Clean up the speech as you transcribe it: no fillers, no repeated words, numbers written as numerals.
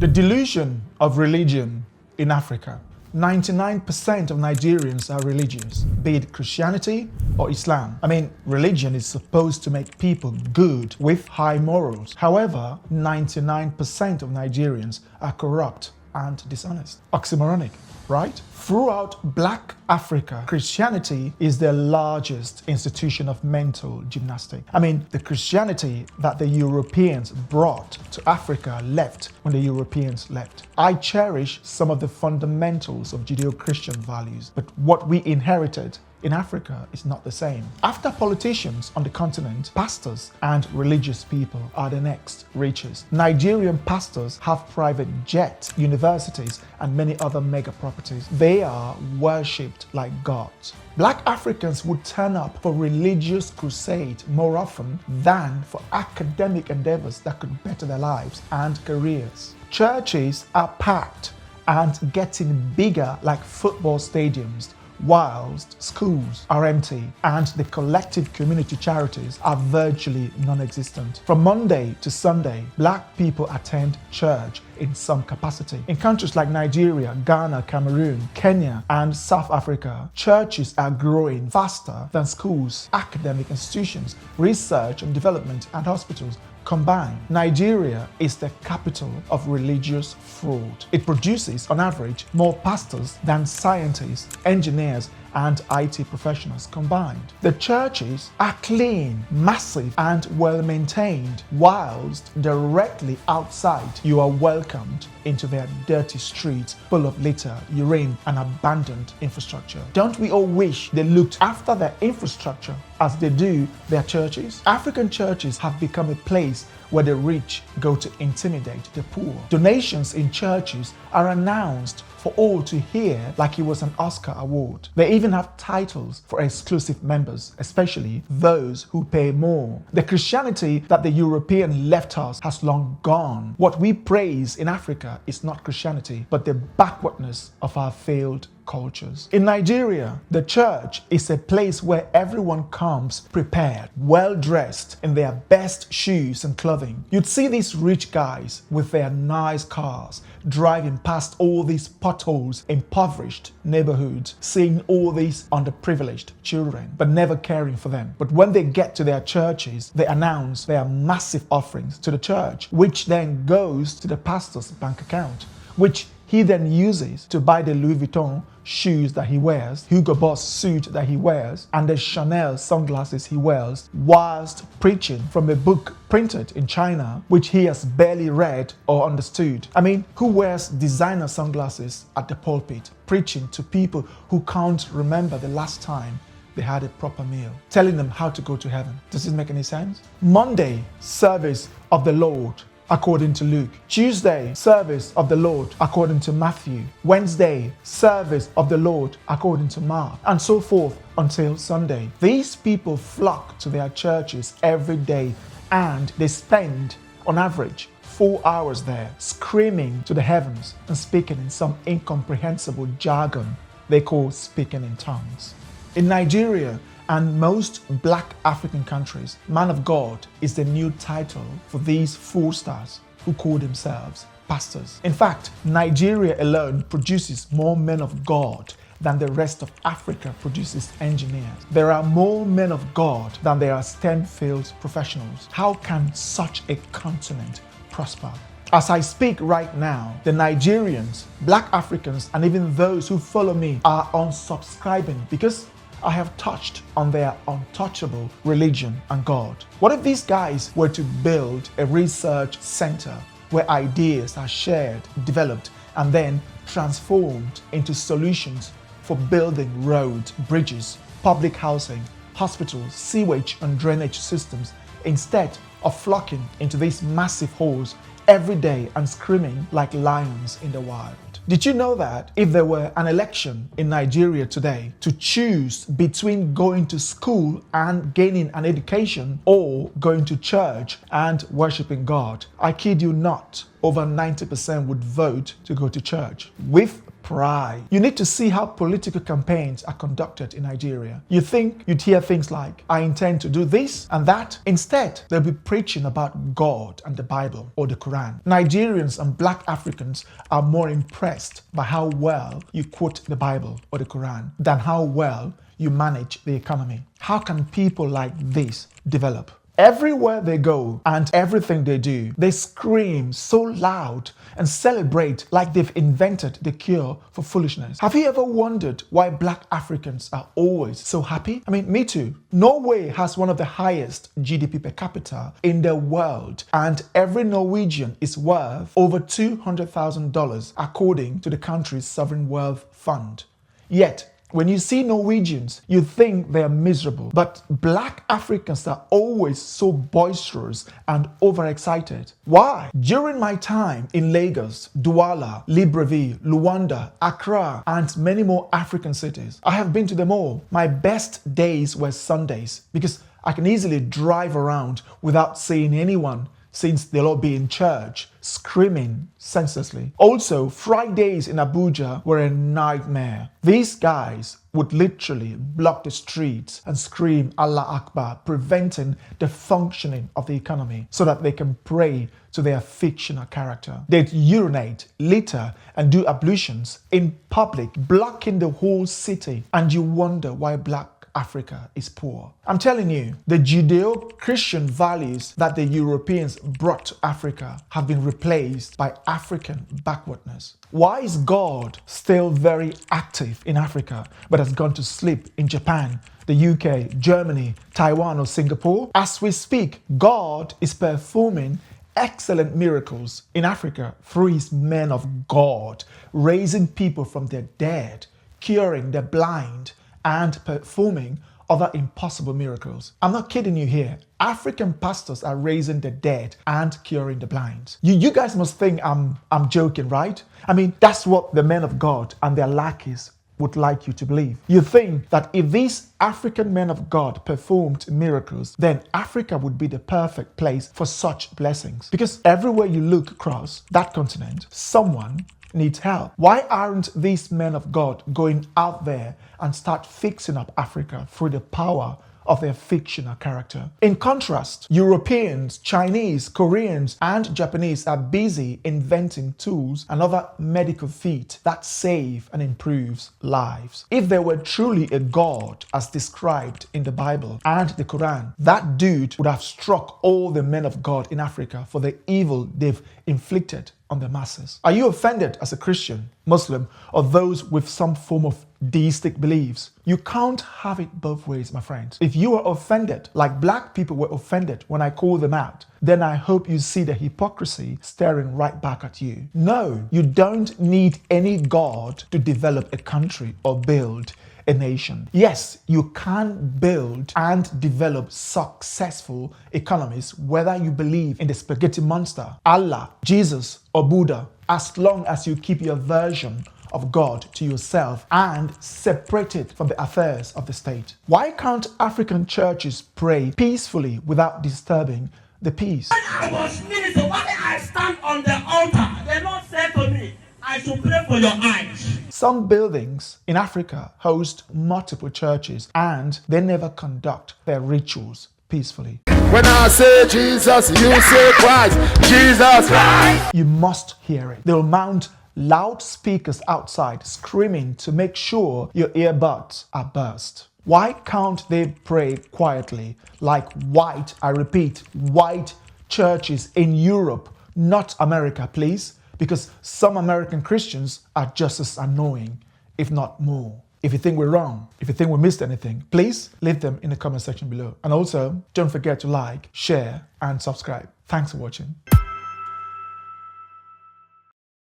The delusion of religion in Africa. 99% of Nigerians are religious, be it Christianity or Islam. Religion is supposed to make people good with high morals. However, 99% of Nigerians are corrupt and dishonest. Oxymoronic, right? Throughout Black Africa, Christianity is the largest institution of mental gymnastics. The Christianity that the Europeans brought to Africa left when the Europeans left. I cherish some of the fundamentals of Judeo-Christian values, but what we inherited in Africa is not the same. After politicians on the continent, pastors and religious people are the next richest. Nigerian pastors have private jets, universities, and many other mega properties. They are worshipped like gods. Black Africans would turn up for religious crusade more often than for academic endeavors that could better their lives and careers. Churches are packed and getting bigger like football stadiums, whilst schools are empty and the collective community charities are virtually non-existent. From Monday to Sunday, Black people attend church in some capacity. In countries like Nigeria, Ghana, Cameroon, Kenya, and South Africa, churches are growing faster than schools, academic institutions, research and development, and hospitals combined. Nigeria is the capital of religious fraud. It produces, on average, more pastors than scientists, engineers, and IT professionals combined. The churches are clean, massive, and well-maintained, whilst directly outside you are welcomed into their dirty streets full of litter, urine, and abandoned infrastructure. Don't we all wish they looked after their infrastructure as they do their churches? African churches have become a place where the rich go to intimidate the poor. Donations in churches are announced for all to hear like it was an Oscar award. They even have titles for exclusive members, especially those who pay more. The Christianity that the European left us has long gone. What we praise in Africa is not Christianity, but the backwardness of our failed cultures. In Nigeria, the church is a place where everyone comes prepared, well-dressed in their best shoes and clothing. You'd see these rich guys with their nice cars driving past all these potholes, impoverished neighborhoods, seeing all these underprivileged children, but never caring for them. But when they get to their churches, they announce their massive offerings to the church, which then goes to the pastor's bank account, which he then uses to buy the Louis Vuitton shoes that he wears, Hugo Boss suit that he wears, and the Chanel sunglasses he wears, whilst preaching from a book printed in China, which he has barely read or understood. Who wears designer sunglasses at the pulpit, preaching to people who can't remember the last time they had a proper meal, telling them how to go to heaven? Does this make any sense? Monday, service of the Lord, according to Luke. Tuesday, service of the Lord, according to Matthew. Wednesday, service of the Lord, according to Mark, and so forth until Sunday. These people flock to their churches every day and they spend, on average, 4 hours there, screaming to the heavens and speaking in some incomprehensible jargon they call speaking in tongues. In Nigeria and most Black African countries, man of God is the new title for these fool-stars who call themselves pastors. In fact, Nigeria alone produces more men of God than the rest of Africa produces engineers. There are more men of God than there are STEM field professionals. How can such a continent prosper? As I speak right now, the Nigerians, Black Africans, and even those who follow me are unsubscribing because I have touched on their untouchable religion and God. What if these guys were to build a research center where ideas are shared, developed, and then transformed into solutions for building roads, bridges, public housing, hospitals, sewage and drainage systems, instead of flocking into these massive holes every day and screaming like lions in the wild? Did you know that if there were an election in Nigeria today to choose between going to school and gaining an education or going to church and worshiping God, I kid you not, over 90% would vote to go to church, with pride. You need to see how political campaigns are conducted in Nigeria. You think you'd hear things like, I intend to do this and that. Instead, they'll be preaching about God and the Bible or the Quran. Nigerians and black Africans are more impressed by how well you quote the Bible or the Quran than how well you manage the economy. How can people like this develop? Everywhere they go and everything they do, they scream so loud and celebrate like they've invented the cure for foolishness. Have you ever wondered why black Africans are always so happy? I mean, me too. Norway has one of the highest GDP per capita in the world, and every Norwegian is worth over $200,000 according to the country's sovereign wealth fund. Yet, when you see Norwegians, you think they're miserable. But black Africans are always so boisterous and overexcited. Why? During my time in Lagos, Douala, Libreville, Luanda, Accra, and many more African cities, I have been to them all. My best days were Sundays because I can easily drive around without seeing anyone, since they'll all be in church, screaming senselessly. Also, Fridays in Abuja were a nightmare. These guys would literally block the streets and scream Allah Akbar, preventing the functioning of the economy so that they can pray to their fictional character. They'd urinate, litter, and do ablutions in public, blocking the whole city. And you wonder why black Africa is poor. I'm telling you, the Judeo-Christian values that the Europeans brought to Africa have been replaced by African backwardness. Why is God still very active in Africa but has gone to sleep in Japan, the UK, Germany, Taiwan, or Singapore? As we speak, God is performing excellent miracles in Africa through his men of God, raising people from their dead, curing the blind, and performing other impossible miracles. I'm not kidding you here. African pastors are raising the dead and curing the blind. You guys must think I'm joking, right? I mean, that's what the men of God and their lackeys would like you to believe. You think that if these African men of God performed miracles, then Africa would be the perfect place for such blessings. Because everywhere you look across that continent, someone needs help. Why aren't these men of God going out there and start fixing up Africa through the power of their fictional character? In contrast, Europeans, Chinese, Koreans, and Japanese are busy inventing tools and other medical feats that save and improves lives. If there were truly a God as described in the Bible and the Quran, that dude would have struck all the men of God in Africa for the evil they've inflicted on the masses. Are you offended as a Christian, Muslim, or those with some form of deistic beliefs? You can't have it both ways, my friends. If you are offended, like black people were offended when I called them out, then I hope you see the hypocrisy staring right back at you. No, you don't need any God to develop a country or build a nation. Yes, you can build and develop successful economies, whether you believe in the spaghetti monster, Allah, Jesus, or Buddha, as long as you keep your version of God to yourself and separate it from the affairs of the state. Why can't African churches pray peacefully without disturbing the peace? When I was minister, why I stand on the altar, the Lord said to me, I should pray for your eyes. Some buildings in Africa host multiple churches and they never conduct their rituals peacefully. When I say Jesus, you say Christ. Jesus Christ. You must hear it. They'll mount loudspeakers outside screaming to make sure your earbuds are burst. Why can't they pray quietly like white, I repeat, white churches in Europe, not America, please? Because some American Christians are just as annoying, if not more. If you think we're wrong, if you think we missed anything, please leave them in the comment section below. And also, don't forget to like, share, and subscribe. Thanks for watching.